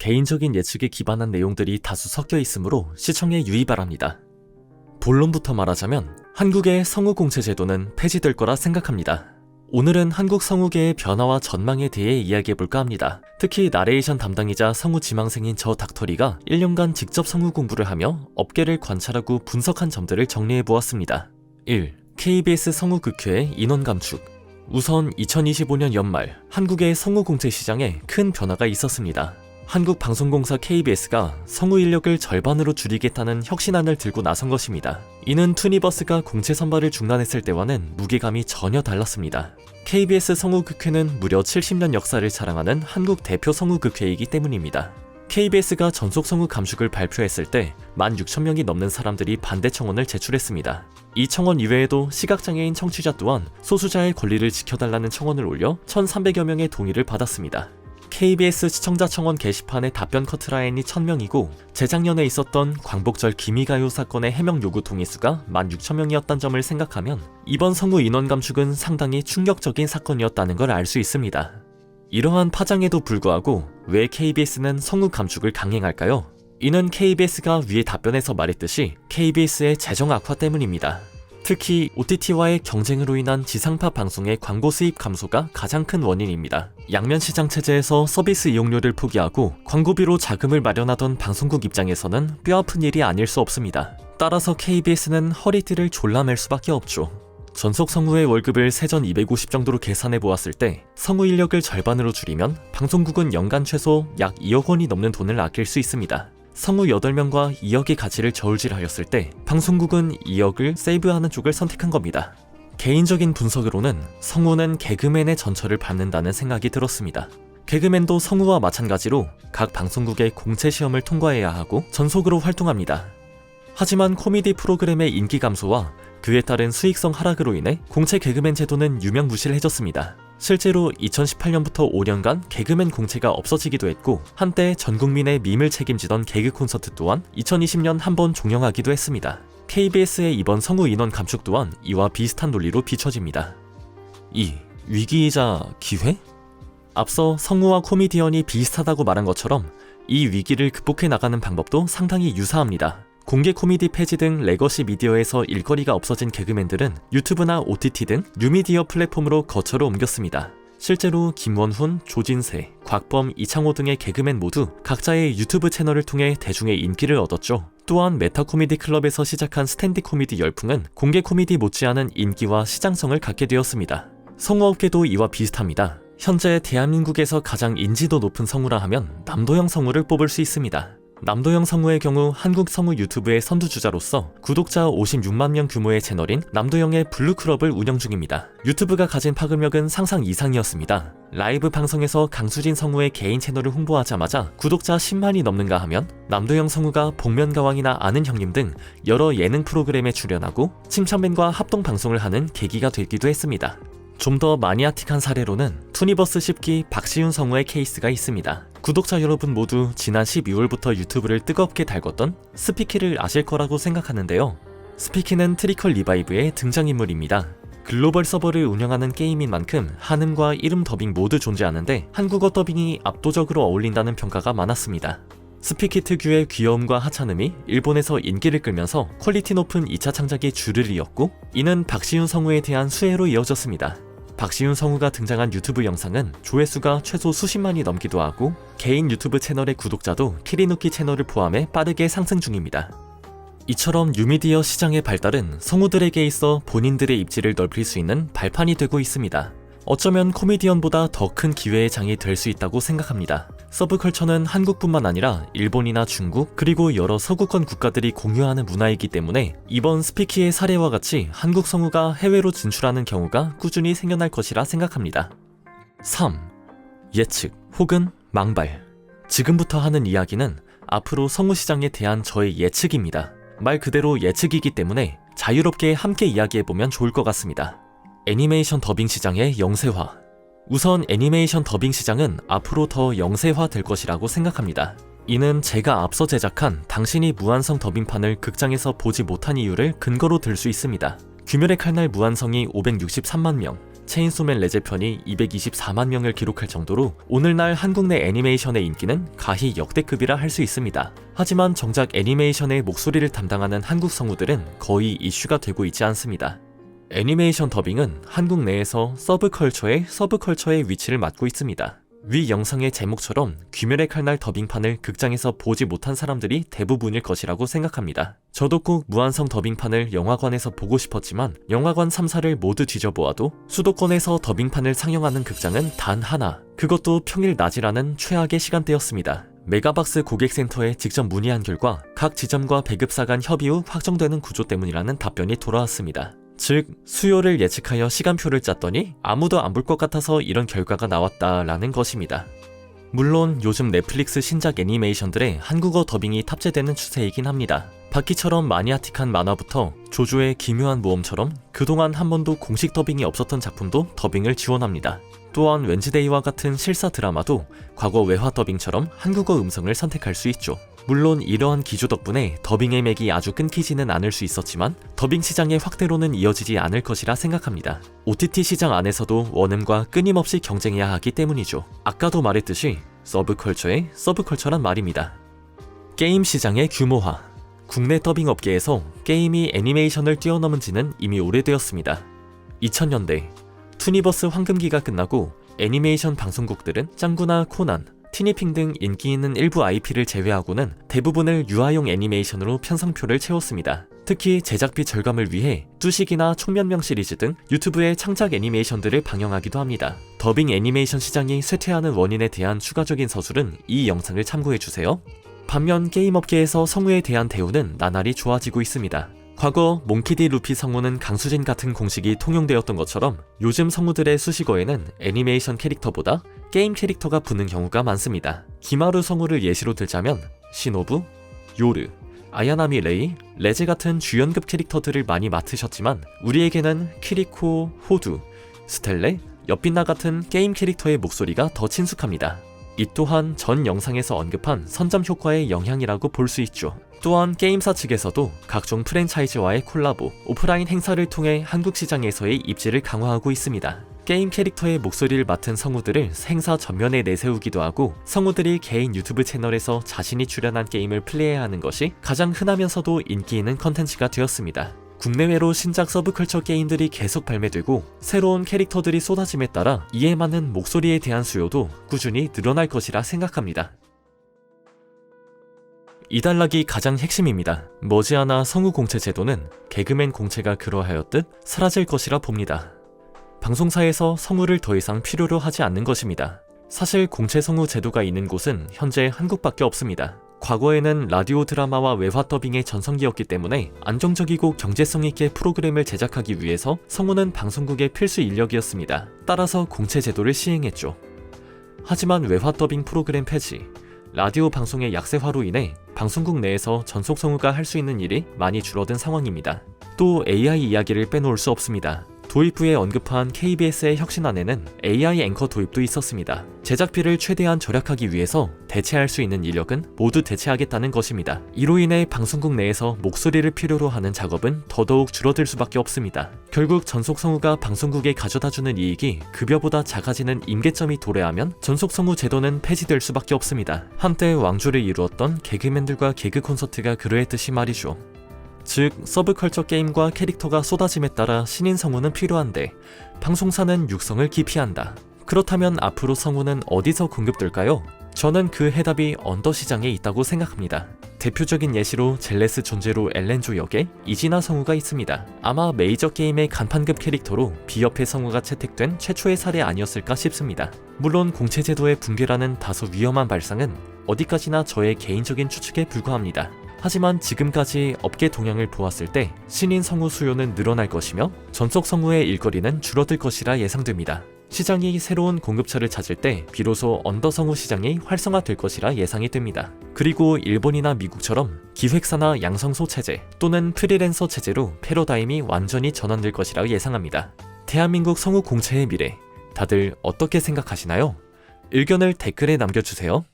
개인적인 예측에 기반한 내용들이 다수 섞여 있으므로 시청에 유의 바랍니다. 본론부터 말하자면 한국의 성우 공채 제도는 폐지될 거라 생각합니다. 오늘은 한국 성우계의 변화와 전망에 대해 이야기해볼까 합니다. 특히 나레이션 담당이자 성우 지망생인 저 닥터리가 1년간 직접 성우 공부를 하며 업계를 관찰하고 분석한 점들을 정리해보았습니다. 1. KBS 성우극회의 인원 감축. 우선 2025년 연말 한국의 성우 공채 시장에 큰 변화가 있었습니다. 한국방송공사 KBS가 성우 인력을 절반으로 줄이겠다는 혁신안을 들고 나선 것입니다. 이는 투니버스가 공채 선발을 중단했을 때와는 무게감이 전혀 달랐습니다. KBS 성우극회는 무려 70년 역사를 자랑하는 한국 대표 성우극회이기 때문입니다. KBS가 전속 성우 감축을 발표했을 때 16,000명이 넘는 사람들이 반대 청원을 제출했습니다. 이 청원 이외에도 시각장애인 청취자 또한 소수자의 권리를 지켜달라는 청원을 올려 1,300여 명의 동의를 받았습니다. KBS 시청자 청원 게시판의 답변 커트라인이 1000명이고 재작년에 있었던 광복절 기미가요 사건의 해명 요구 동의수가 16,000명이었단 점을 생각하면 이번 성우 인원 감축은 상당히 충격적인 사건이었다는 걸 알 수 있습니다. 이러한 파장에도 불구하고 왜 KBS는 성우 감축을 강행할까요? 이는 KBS가 위의 답변에서 말했듯이 KBS의 재정 악화 때문입니다. 특히 OTT와의 경쟁으로 인한 지상파 방송의 광고 수입 감소가 가장 큰 원인입니다. 양면 시장 체제에서 서비스 이용료를 포기하고 광고비로 자금을 마련하던 방송국 입장에서는 뼈아픈 일이 아닐 수 없습니다. 따라서 KBS는 허리띠를 졸라맬 수밖에 없죠. 전속 성우의 월급을 세전 250 정도로 계산해 보았을 때 성우 인력을 절반으로 줄이면 방송국은 연간 최소 약 2억 원이 넘는 돈을 아낄 수 있습니다. 성우 8명과 2억의 가치를 저울질하였을 때 방송국은 2억을 세이브하는 쪽을 선택한 겁니다. 개인적인 분석으로는 성우는 개그맨의 전철을 밟는다는 생각이 들었습니다. 개그맨도 성우와 마찬가지로 각 방송국의 공채 시험을 통과해야 하고 전속으로 활동합니다. 하지만 코미디 프로그램의 인기 감소와 그에 따른 수익성 하락으로 인해 공채 개그맨 제도는 유명무실해졌습니다. 실제로 2018년부터 5년간 개그맨 공채가 없어지기도 했고 한때 전 국민의 밈을 책임지던 개그 콘서트 또한 2020년 한 번 종영하기도 했습니다. KBS의 이번 성우 인원 감축 또한 이와 비슷한 논리로 비춰집니다. 2. 위기이자 기회? 앞서 성우와 코미디언이 비슷하다고 말한 것처럼 이 위기를 극복해 나가는 방법도 상당히 유사합니다. 공개 코미디 폐지 등 레거시 미디어에서 일거리가 없어진 개그맨들은 유튜브나 OTT 등 뉴미디어 플랫폼으로 거처로 옮겼습니다. 실제로 김원훈, 조진세, 곽범, 이창호 등의 개그맨 모두 각자의 유튜브 채널을 통해 대중의 인기를 얻었죠. 또한 메타 코미디 클럽에서 시작한 스탠디 코미디 열풍은 공개 코미디 못지않은 인기와 시장성을 갖게 되었습니다. 성우업계도 이와 비슷합니다. 현재 대한민국에서 가장 인지도 높은 성우라 하면 남도형 성우를 뽑을 수 있습니다. 남도형 성우의 경우 한국 성우 유튜브의 선두주자로서 구독자 56만 명 규모의 채널인 남도형의 블루클럽을 운영 중입니다. 유튜브가 가진 파급력은 상상 이상이었습니다. 라이브 방송에서 강수진 성우의 개인 채널을 홍보하자마자 구독자 10만이 넘는가 하면 남도형 성우가 복면가왕이나 아는 형님 등 여러 예능 프로그램에 출연하고 칭찬맨과 합동 방송을 하는 계기가 되기도 했습니다. 좀 더 마니아틱한 사례로는 투니버스 10기 박시윤 성우의 케이스가 있습니다. 구독자 여러분 모두 지난 12월부터 유튜브를 뜨겁게 달궜던 스피키를 아실 거라고 생각하는데요. 스피키는 트리컬 리바이브의 등장인물입니다. 글로벌 서버를 운영하는 게임인 만큼 한음과 이름 더빙 모두 존재하는데 한국어 더빙이 압도적으로 어울린다는 평가가 많았습니다. 스피키 특유의 귀여움과 하찮음이 일본에서 인기를 끌면서 퀄리티 높은 2차 창작이 줄을 이었고 이는 박시윤 성우에 대한 수혜로 이어졌습니다. 박시윤 성우가 등장한 유튜브 영상은 조회수가 최소 수십만이 넘기도 하고 개인 유튜브 채널의 구독자도 키리누키 채널을 포함해 빠르게 상승 중입니다. 이처럼 뉴미디어 시장의 발달은 성우들에게 있어 본인들의 입지를 넓힐 수 있는 발판이 되고 있습니다. 어쩌면 코미디언보다 더 큰 기회의 장이 될 수 있다고 생각합니다. 서브컬처는 한국뿐만 아니라 일본이나 중국 그리고 여러 서구권 국가들이 공유하는 문화이기 때문에 이번 스피키의 사례와 같이 한국 성우가 해외로 진출하는 경우가 꾸준히 생겨날 것이라 생각합니다. 3. 예측 혹은 망발. 지금부터 하는 이야기는 앞으로 성우 시장에 대한 저의 예측입니다. 말 그대로 예측이기 때문에 자유롭게 함께 이야기해보면 좋을 것 같습니다. 애니메이션 더빙 시장의 영세화. 우선 애니메이션 더빙 시장은 앞으로 더 영세화 될 것이라고 생각합니다. 이는 제가 앞서 제작한 당신이 무한성 더빙판을 극장에서 보지 못한 이유를 근거로 들 수 있습니다. 귀멸의 칼날 무한성이 563만 명, 체인소맨 레제편이 224만 명을 기록할 정도로 오늘날 한국 내 애니메이션의 인기는 가히 역대급이라 할 수 있습니다. 하지만 정작 애니메이션의 목소리를 담당하는 한국 성우들은 거의 이슈가 되고 있지 않습니다. 애니메이션 더빙은 한국 내에서 서브컬처의 위치를 맡고 있습니다. 위 영상의 제목처럼 귀멸의 칼날 더빙판을 극장에서 보지 못한 사람들이 대부분일 것이라고 생각합니다. 저도 꼭 무한성 더빙판을 영화관에서 보고 싶었지만 영화관 3사를 모두 뒤져보아도 수도권에서 더빙판을 상영하는 극장은 단 하나, 그것도 평일 낮이라는 최악의 시간대였습니다. 메가박스 고객센터에 직접 문의한 결과 각 지점과 배급사 간 협의 후 확정되는 구조 때문이라는 답변이 돌아왔습니다. 즉, 수요를 예측하여 시간표를 짰더니 아무도 안 볼 것 같아서 이런 결과가 나왔다라는 것입니다. 물론 요즘 넷플릭스 신작 애니메이션들의 한국어 더빙이 탑재되는 추세이긴 합니다. 바퀴처럼 마니아틱한 만화부터 조조의 기묘한 모험처럼 그동안 한 번도 공식 더빙이 없었던 작품도 더빙을 지원합니다. 또한 웬즈데이와 같은 실사 드라마도 과거 외화 더빙처럼 한국어 음성을 선택할 수 있죠. 물론 이러한 기조 덕분에 더빙의 맥이 아주 끊기지는 않을 수 있었지만 더빙 시장의 확대로는 이어지지 않을 것이라 생각합니다. OTT 시장 안에서도 원음과 끊임없이 경쟁해야 하기 때문이죠. 아까도 말했듯이 서브컬처의 서브컬처란 말입니다. 게임 시장의 규모화. 국내 더빙 업계에서 게임이 애니메이션을 뛰어넘은 지는 이미 오래되었습니다. 2000년대 투니버스 황금기가 끝나고 애니메이션 방송국들은 짱구나 코난, 티니핑 등 인기 있는 일부 IP를 제외하고는 대부분을 유아용 애니메이션으로 편성표를 채웠습니다. 특히 제작비 절감을 위해 뚜식이나 총면명 시리즈 등 유튜브의 창작 애니메이션들을 방영하기도 합니다. 더빙 애니메이션 시장이 쇠퇴하는 원인에 대한 추가적인 서술은 이 영상을 참고해주세요. 반면 게임 업계에서 성우에 대한 대우는 나날이 좋아지고 있습니다. 과거 몽키디 루피 성우는 강수진 같은 공식이 통용되었던 것처럼 요즘 성우들의 수식어에는 애니메이션 캐릭터보다 게임 캐릭터가 붙는 경우가 많습니다. 기마루 성우를 예시로 들자면 시노부, 요르, 아야나미 레이, 레제 같은 주연급 캐릭터들을 많이 맡으셨지만 우리에게는 키리코, 호두, 스텔레, 엽빛나 같은 게임 캐릭터의 목소리가 더 친숙합니다. 이 또한 전 영상에서 언급한 선점 효과의 영향이라고 볼 수 있죠. 또한 게임사 측에서도 각종 프랜차이즈와의 콜라보, 오프라인 행사를 통해 한국 시장에서의 입지를 강화하고 있습니다. 게임 캐릭터의 목소리를 맡은 성우들을 행사 전면에 내세우기도 하고 성우들이 개인 유튜브 채널에서 자신이 출연한 게임을 플레이해야 하는 것이 가장 흔하면서도 인기 있는 컨텐츠가 되었습니다. 국내외로 신작 서브컬처 게임들이 계속 발매되고 새로운 캐릭터들이 쏟아짐에 따라 이에 맞는 목소리에 대한 수요도 꾸준히 늘어날 것이라 생각합니다. 이 단락이 가장 핵심입니다. 머지않아 성우 공채 제도는 개그맨 공채가 그러하였듯 사라질 것이라 봅니다. 방송사에서 성우를 더 이상 필요로 하지 않는 것입니다. 사실 공채 성우 제도가 있는 곳은 현재 한국밖에 없습니다. 과거에는 라디오 드라마와 외화 더빙의 전성기였기 때문에 안정적이고 경제성 있게 프로그램을 제작하기 위해서 성우는 방송국의 필수 인력이었습니다. 따라서 공채 제도를 시행했죠. 하지만 외화 더빙 프로그램 폐지, 라디오 방송의 약세화로 인해 방송국 내에서 전속 성우가 할 수 있는 일이 많이 줄어든 상황입니다. 또 AI 이야기를 빼놓을 수 없습니다. 도입부에 언급한 KBS의 혁신안에는 AI 앵커 도입도 있었습니다. 제작비를 최대한 절약하기 위해서 대체할 수 있는 인력은 모두 대체하겠다는 것입니다. 이로 인해 방송국 내에서 목소리를 필요로 하는 작업은 더더욱 줄어들 수밖에 없습니다. 결국 전속 성우가 방송국에 가져다주는 이익이 급여보다 작아지는 임계점이 도래하면 전속 성우 제도는 폐지될 수밖에 없습니다. 한때 왕조를 이루었던 개그맨들과 개그 콘서트가 그러했듯이 말이죠. 즉, 서브컬처 게임과 캐릭터가 쏟아짐에 따라 신인 성우는 필요한데 방송사는 육성을 기피한다. 그렇다면 앞으로 성우는 어디서 공급될까요? 저는 그 해답이 언더 시장에 있다고 생각합니다. 대표적인 예시로 젤레스 존재로 엘렌조 역에 이진아 성우가 있습니다. 아마 메이저 게임의 간판급 캐릭터로 B협회 성우가 채택된 최초의 사례 아니었을까 싶습니다. 물론 공채제도의 붕괴라는 다소 위험한 발상은 어디까지나 저의 개인적인 추측에 불과합니다. 하지만 지금까지 업계 동향을 보았을 때 신인 성우 수요는 늘어날 것이며 전속 성우의 일거리는 줄어들 것이라 예상됩니다. 시장이 새로운 공급처를 찾을 때 비로소 언더 성우 시장이 활성화될 것이라 예상이 됩니다. 그리고 일본이나 미국처럼 기획사나 양성소 체제 또는 프리랜서 체제로 패러다임이 완전히 전환될 것이라 예상합니다. 대한민국 성우 공채의 미래, 다들 어떻게 생각하시나요? 의견을 댓글에 남겨주세요.